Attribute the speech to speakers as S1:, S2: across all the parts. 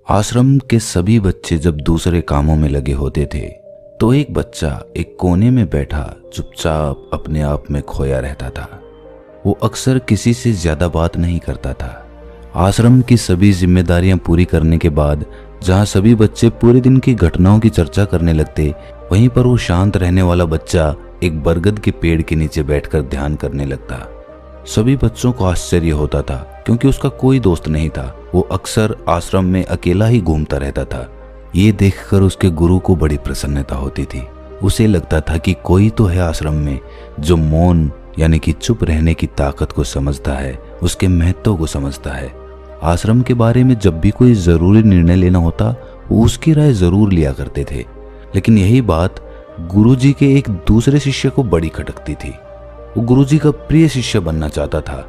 S1: आश्रम के सभी बच्चे जब दूसरे कामों में लगे होते थे तो एक बच्चा एक कोने में बैठा चुपचाप अपने आप में खोया रहता था। वो अक्सर किसी से ज्यादा बात नहीं करता था। आश्रम की सभी जिम्मेदारियां पूरी करने के बाद जहां सभी बच्चे पूरे दिन की घटनाओं की चर्चा करने लगते, वहीं पर वो शांत रहने वाला बच्चा एक बरगद के पेड़ के नीचे बैठकर ध्यान करने लगता। सभी बच्चों को आश्चर्य होता था क्योंकि उसका कोई दोस्त नहीं था। वो अक्सर आश्रम में अकेला ही घूमता रहता था। ये देखकर उसके गुरु को बड़ी प्रसन्नता होती थी। उसे लगता था कि कोई तो है आश्रम में जो मौन यानी कि चुप रहने की ताकत को समझता है, उसके महत्व को समझता है। आश्रम के बारे में जब भी कोई जरूरी निर्णय लेना होता वो उसकी राय जरूर लिया करते थे, लेकिन यही बात गुरुजी के एक दूसरे शिष्य को बड़ी खटकती थी। वो गुरुजी का प्रिय शिष्य बनना चाहता था,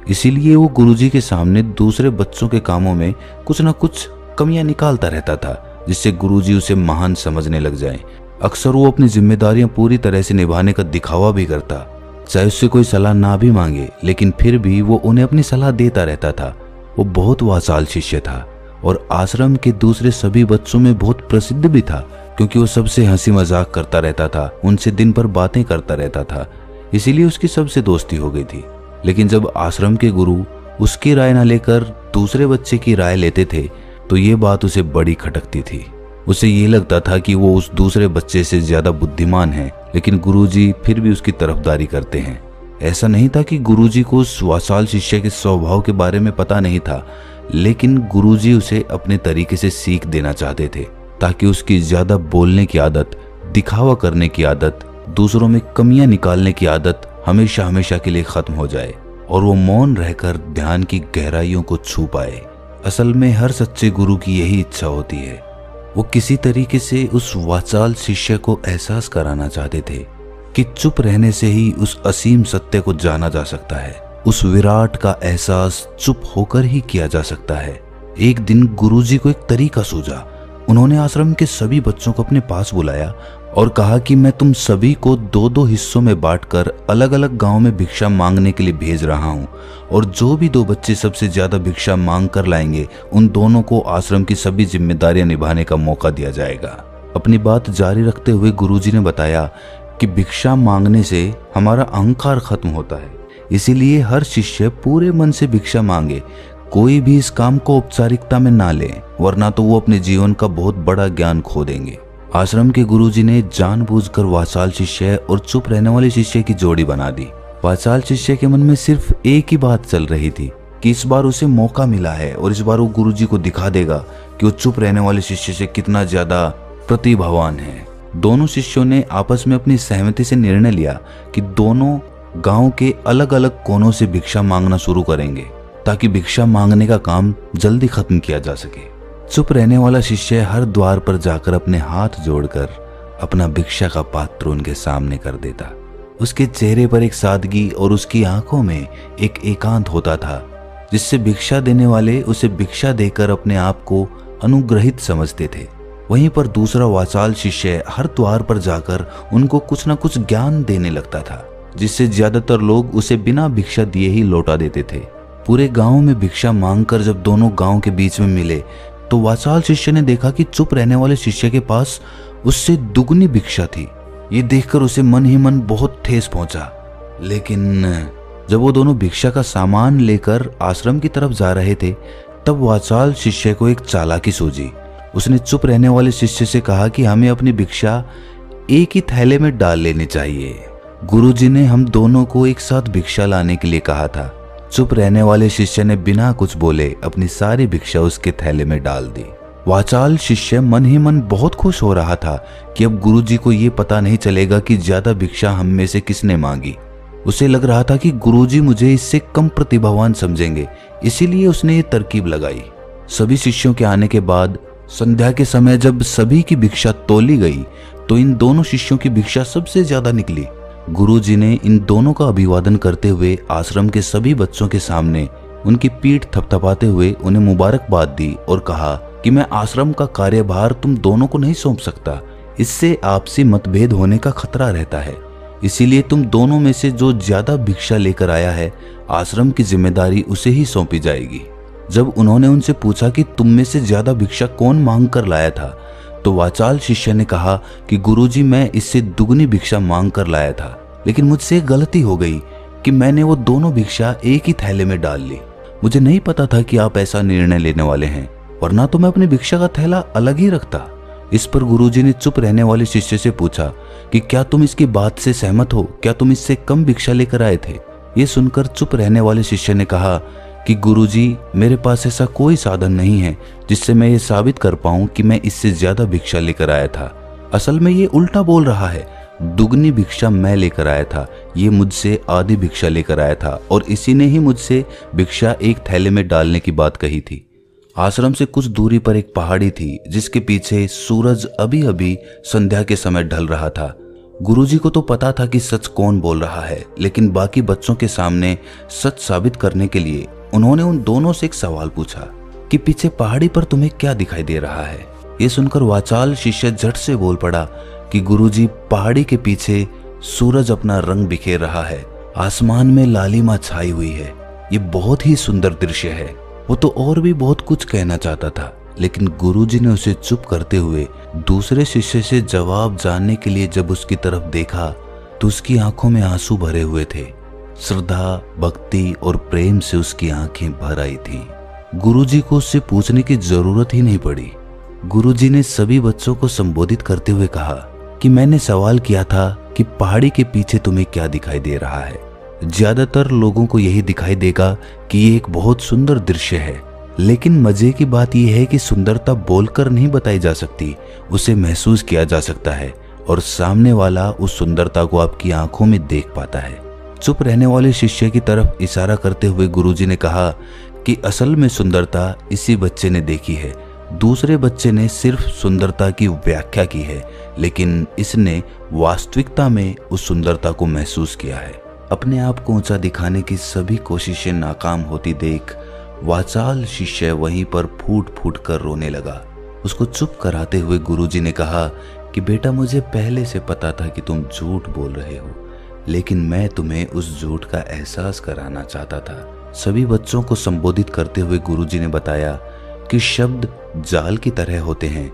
S1: इसीलिए वो गुरुजी के सामने दूसरे बच्चों के कामों में कुछ न कुछ कमियां निकालता रहता था, जिससे गुरुजी उसे महान समझने लग जाएं। अक्सर वो अपनी जिम्मेदारियां पूरी तरह से निभाने का दिखावा भी करता, चाहे उससे कोई सलाह ना भी मांगे, लेकिन फिर भी वो उन्हें अपनी सलाह देता रहता था। वो बहुत वाचाल शिष्य था और आश्रम के दूसरे सभी बच्चों में बहुत प्रसिद्ध भी था, क्योंकि वो सबसे हंसी मजाक करता रहता था, उनसे दिन भर बातें करता रहता था। इसीलिए उसकी सबसे दोस्ती हो गई थी। लेकिन जब आश्रम के गुरु उसकी राय न लेकर दूसरे बच्चे की राय लेते थे तो ये बात उसे बड़ी खटकती थी। उसे ये लगता था कि वो उस दूसरे बच्चे से ज्यादा बुद्धिमान है, लेकिन गुरुजी फिर भी उसकी तरफदारी करते हैं। ऐसा नहीं था कि गुरुजी को उस वाचाल शिष्य के स्वभाव के बारे में पता नहीं था, लेकिन गुरुजी उसे अपने तरीके से सीख देना चाहते थे, ताकि उसकी ज्यादा बोलने की आदत, दिखावा करने की आदत, दूसरों में कमियां निकालने की आदत हमेशा हमेशा के लिए खत्म हो जाए और वो मौन रहकर ध्यान की गहराइयों को छू पाए। असल में हर सच्चे गुरु की यही इच्छा होती है। वो किसी तरीके से उस वाचाल शिष्य को एहसास कराना चाहते थे कि चुप रहने से ही उस असीम सत्य को जाना जा सकता है। उस विराट का एहसास चुप होकर ही किया जा सकता है। एक दिन गुरुजी को एक तरीका सूझा। उन्होंने आश्रम के सभी बच्चों को अपने पास बुलाया और कहा कि मैं तुम सभी को दो दो हिस्सों में बांटकर अलग अलग गांव में भिक्षा मांगने के लिए भेज रहा हूं, और जो भी दो बच्चे सबसे ज्यादा भिक्षा मांग कर लाएंगे उन दोनों को आश्रम की सभी जिम्मेदारियां निभाने का मौका दिया जाएगा। अपनी बात जारी रखते हुए गुरुजी ने बताया कि भिक्षा मांगने से हमारा अहंकार खत्म होता है, इसीलिए हर शिष्य पूरे मन से भिक्षा मांगे। कोई भी इस काम को औपचारिकता में ना ले, वरना तो वो अपने जीवन का बहुत बड़ा ज्ञान खो देंगे। आश्रम के गुरुजी ने जानबूझकर वाचाल शिष्य और चुप रहने वाले शिष्य की जोड़ी बना दी। वाचाल शिष्य के मन में सिर्फ एक ही बात चल रही थी कि इस बार उसे मौका मिला है और इस बार वो गुरुजी को दिखा देगा कि वो चुप रहने वाले शिष्य से कितना ज्यादा प्रतिभावान है। दोनों शिष्यों ने आपस में अपनी सहमति से निर्णय लिया कि दोनों गांव के अलग अलग कोनों से भिक्षा मांगना शुरू करेंगे, ताकि भिक्षा मांगने का काम जल्दी खत्म किया जा सके। चुप रहने वाला शिष्य हर द्वार पर जाकर अपने हाथ जोड़कर अपना भिक्षा का पात्र उनके सामने कर देता। उसके चेहरे पर एक सादगी और उसकी आंखों में एक एकांत होता था, जिससे भिक्षा देने वाले उसे भिक्षा देकर अपने आप को अनुग्रहित समझते थे। वहीं पर दूसरा वाचाल शिष्य हर द्वार पर जाकर उनको कुछ न कुछ ज्ञान देने लगता था, जिससे ज्यादातर लोग उसे बिना भिक्षा दिए ही लौटा देते थे। पूरे गांव में भिक्षा मांगकर जब दोनों गांव के बीच में मिले तो वाचाल शिष्य ने देखा कि चुप रहने वाले शिष्य के पास उससे दुगनी भिक्षा थी। ये देखकर उसे मन ही मन बहुत ठेस पहुंचा। लेकिन जब वो दोनों भिक्षा का सामान लेकर आश्रम की तरफ जा रहे थे, तब वाचाल शिष्य को एक चालाकी सूझी। उसने चुप रहने वाले शिष्य से कहा कि हमें अपनी भिक्षा एक ही थैले में डाल लेनी चाहिए। गुरुजी ने हम दोनों को एक साथ भिक्षा लाने के लिए कहा था। चुप रहने वाले शिष्य ने बिना कुछ बोले अपनी सारी भिक्षा उसके थैले में डाल दी। वाचाल शिष्य मन ही मन बहुत खुश हो रहा था कि अब गुरुजी को ये पता नहीं चलेगा कि ज्यादा भिक्षा हम में से किसने मांगी। उसे लग रहा था कि गुरुजी मुझे इससे कम प्रतिभावान समझेंगे, इसीलिए उसने ये तरकीब लगाई। सभी शिष्यों के आने के बाद संध्या के समय जब सभी की भिक्षा तोली गई तो इन दोनों शिष्यों की भिक्षा सबसे ज्यादा निकली। गुरुजी ने इन दोनों का अभिवादन करते हुए आश्रम के सभी बच्चों के सामने उनकी पीठ थपथपाते हुए उन्हें मुबारकबाद दी और कहा कि मैं आश्रम का कार्यभार तुम दोनों को नहीं सौंप सकता, इससे आपसी मतभेद होने का खतरा रहता है। इसीलिए तुम दोनों में से जो ज्यादा भिक्षा लेकर आया है, आश्रम की जिम्मेदारी उसे ही सौंपी जाएगी। जब उन्होंने उनसे पूछा कि तुम में से ज्यादा भिक्षा कौन मांग कर लाया था, तो वाचाल शिष्य ने कहा कि गुरुजी, मैं इससे दुगनी भिक्षा मांग कर लाया था, लेकिन मुझसे एक गलती हो गई कि मैंने वो दोनों भिक्षा एक ही थैले में डाल ली। मुझे नहीं पता था कि आप ऐसा निर्णय लेने वाले हैं, वरना तो मैं अपनी भिक्षा का थैला अलग ही रखता। इस पर गुरुजी ने चुप रहने वाले शिष्य से पूछा कि क्या तुम इसकी बात से सहमत हो? क्या तुम इससे कम भिक्षा लेकर आए थे? ये सुनकर चुप रहने वाले शिष्य ने कहा कि गुरुजी, मेरे पास ऐसा कोई साधन नहीं है जिससे मैं ये साबित कर पाऊं कि मैं इससे ज्यादा भिक्षा लेकर आया था। असल में ये उल्टा बोल रहा है। दुगनी भिक्षा मैं लेकर आया था, ये मुझसे आधी भिक्षा लेकर आया था और इसी ने ही मुझसे भिक्षा एक थैले में डालने की बात कही थी। आश्रम से कुछ दूरी पर एक पहाड़ी थी जिसके पीछे सूरज अभी अभी संध्या के समय ढल रहा था। गुरुजी को तो पता था कि सच कौन बोल रहा है, लेकिन बाकी बच्चों के सामने सच साबित करने के लिए उन्होंने उन दोनों से एक सवाल पूछा कि पीछे पहाड़ी पर तुम्हें क्या दिखाई दे रहा है? ये सुनकर वाचाल शिष्य झट से बोल पड़ा कि गुरुजी, पहाड़ी के पीछे सूरज अपना रंग बिखेर रहा है, आसमान में लालिमा छाई हुई है, ये बहुत ही सुंदर दृश्य है। वो तो और भी बहुत कुछ कहना चाहता था, लेकिन गुरुजी ने उसे चुप करते हुए दूसरे शिष्य से जवाब जानने के लिए जब उसकी तरफ देखा तो उसकी आंखों में आंसू भरे हुए थे। श्रद्धा, भक्ति और प्रेम से उसकी आंखें भर आई थीं। गुरुजी को उससे पूछने की जरूरत ही नहीं पड़ी। गुरुजी ने सभी बच्चों को संबोधित करते हुए कहा कि मैंने सवाल किया था कि पहाड़ी के पीछे तुम्हें क्या दिखाई दे रहा है। ज्यादातर लोगों को यही दिखाई देगा कि ये एक बहुत सुंदर दृश्य है, लेकिन मजे की बात यह है कि सुंदरता बोलकर नहीं बताई जा सकती, उसे महसूस किया जा सकता है और सामने वाला उस सुंदरता को आपकी आंखों में देख पाता है। चुप रहने वाले शिष्य की तरफ इशारा करते हुए गुरुजी ने कहा कि असल में सुंदरता इसी बच्चे ने देखी है, दूसरे बच्चे ने सिर्फ सुंदरता की व्याख्या की है, लेकिन इसने वास्तविकता में उस सुंदरता को महसूस किया है। अपने आप को ऊंचा दिखाने की सभी कोशिशें नाकाम होती देख वाचाल शिष्य वहीं पर फूट फूट कर रोने लगा। उसको चुप कराते हुए गुरुजी ने कहा कि बेटा, मुझे पहले से पता था कि तुम झूठ बोल रहे हो, लेकिन मैं तुम्हें उस झूठ का एहसास कराना चाहता था। सभी बच्चों को संबोधित करते हुए गुरुजी ने बताया कि शब्द जाल की तरह होते हैं।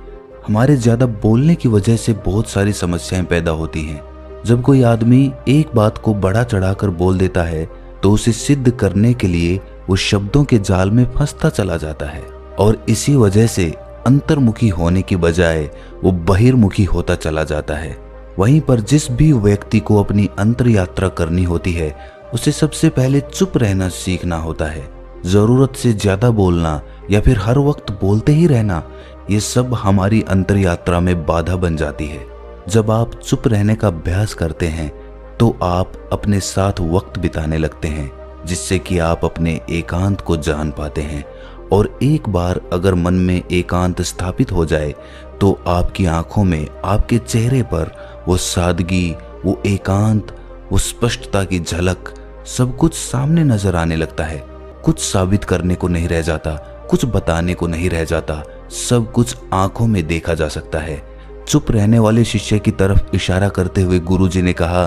S1: हमारे ज्यादा बोलने की वजह से बहुत सारी समस्याएं पैदा होती हैं। जब कोई आदमी एक बात को बढ़ा चढ़ाकर बोल देता है तो उसे सिद्ध करने के लिए वो शब्दों के जाल में फंसता चला जाता है और इसी वजह से अंतर्मुखी होने की बजाय वो बहिर्मुखी होता चला जाता है। वहीं पर जिस भी व्यक्ति को अपनी अंतर यात्रा करनी होती है उसे सबसे पहले चुप रहना सीखना होता है। जरूरत से ज्यादा बोलना या फिर हर वक्त बोलते ही रहना, ये सब हमारी अंतर यात्रा में बाधा बन जाती है। जब आप चुप रहने का अभ्यास करते हैं तो आप अपने साथ वक्त बिताने लगते हैं, जिससे कि आप अपने एकांत को जान पाते हैं। और एक बार अगर मन में एकांत स्थापित हो जाए तो आपकी आंखों में, आपके चेहरे पर वो सादगी, वो एकांत, वो स्पष्टता की झलक, सब कुछ सामने नजर आने लगता है। कुछ साबित करने को नहीं रह जाता, कुछ बताने को नहीं रह जाता, सब कुछ आंखों में देखा जा सकता है। चुप रहने वाले शिष्य की तरफ इशारा करते हुए गुरुजी ने कहा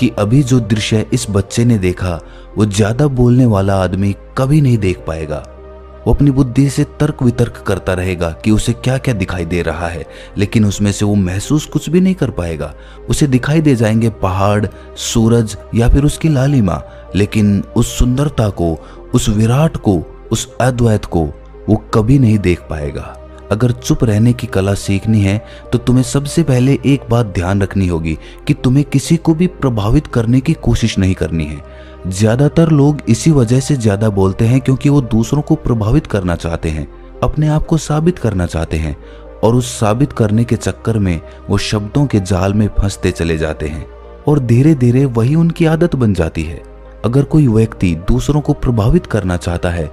S1: कि अभी जो दृश्य इस बच्चे ने देखा वो ज्यादा बोलने वाला आदमी कभी नहीं देख पाएगा। वो अपनी बुद्धि से तर्क वितर्क करता रहेगा कि उसे क्या क्या दिखाई दे रहा है, लेकिन उसमें से वो महसूस कुछ भी नहीं कर पाएगा। उसे दिखाई दे जाएंगे पहाड़, सूरज या फिर उसकी लालिमा, लेकिन उस सुंदरता को, उस विराट को, उस अद्वैत को वो कभी नहीं देख पाएगा। अगर चुप रहने की कला सीखनी है तो तुम्हें सबसे पहले एक बात ध्यान रखनी होगी कि तुम्हें किसी को भी प्रभावित करने की कोशिश नहीं करनी है। ज्यादातर लोग इसी वजह से ज्यादा बोलते हैं क्योंकि वो दूसरों को प्रभावित करना चाहते हैं, अपने आप को साबित करना चाहते हैं, और उस साबित करने के चक्कर में वो शब्दों के जाल में फंसते चले जाते हैं और धीरे धीरे वही उनकी आदत बन जाती है। अगर कोई व्यक्ति दूसरों को प्रभावित करना चाहता है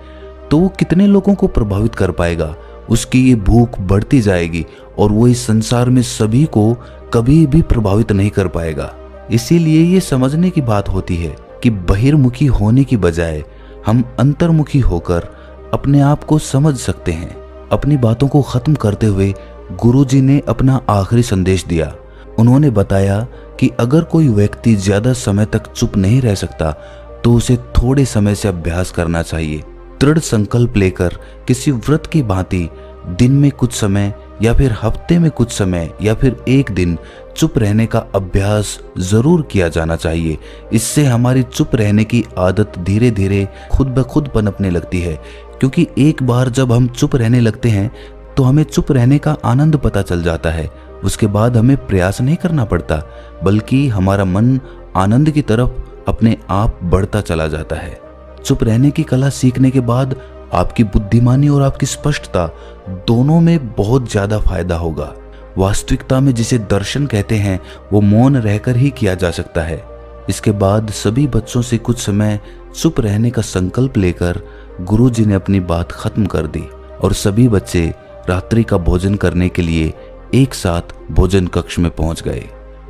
S1: तो वो कितने लोगों को प्रभावित कर पाएगा? उसकी ये भूख बढ़ती जाएगी और वो इस संसार में सभी को कभी भी प्रभावित नहीं कर पाएगा। इसीलिए ये समझने की बात होती है कि बहिर्मुखी होने की बजाय हम अंतर्मुखी होकर अपने आप को समझ सकते हैं। अपनी बातों को खत्म करते हुए गुरुजी ने अपना आखिरी संदेश दिया। उन्होंने बताया कि अगर कोई व्यक्ति ज्यादा समय तक चुप नहीं रह सकता तो उसे थोड़े समय से अभ्यास करना चाहिए, दृढ़ संकल्प लेकर किसी व्रत की भांति दिन में कुछ समय या फिर हफ्ते में कुछ समय या फिर एक दिन चुप रहने का अभ्यास जरूर किया जाना चाहिए। इससे हमारी चुप रहने की आदत धीरे धीरे खुद ब खुद पनपने लगती है, क्योंकि एक बार जब हम चुप रहने लगते हैं तो हमें चुप रहने का आनंद पता चल जाता है। उसके बाद हमें प्रयास नहीं करना पड़ता, बल्कि हमारा मन आनंद की तरफ अपने आप बढ़ता चला जाता है। चुप रहने की कला सीखने के बाद आपकी बुद्धिमानी और आपकी स्पष्टता दोनों में बहुत ज्यादा फायदा होगा। वास्तविकता में जिसे दर्शन कहते हैं वो मौन रहकर ही किया जा सकता है। इसके बाद सभी बच्चों से कुछ समय चुप रहने का संकल्प लेकर गुरुजी ने अपनी बात खत्म कर दी और सभी बच्चे रात्रि का भोजन करने के लिए एक साथ भोजन कक्ष में पहुंच गए।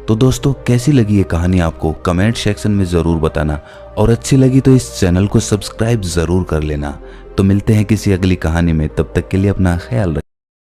S1: तो दोस्तों, कैसी लगी ये कहानी आपको कमेंट सेक्शन में ज़रूर बताना, और अच्छी लगी तो इस चैनल को सब्सक्राइब ज़रूर कर लेना। तो मिलते हैं किसी अगली कहानी में, तब तक के लिए अपना ख्याल रखें।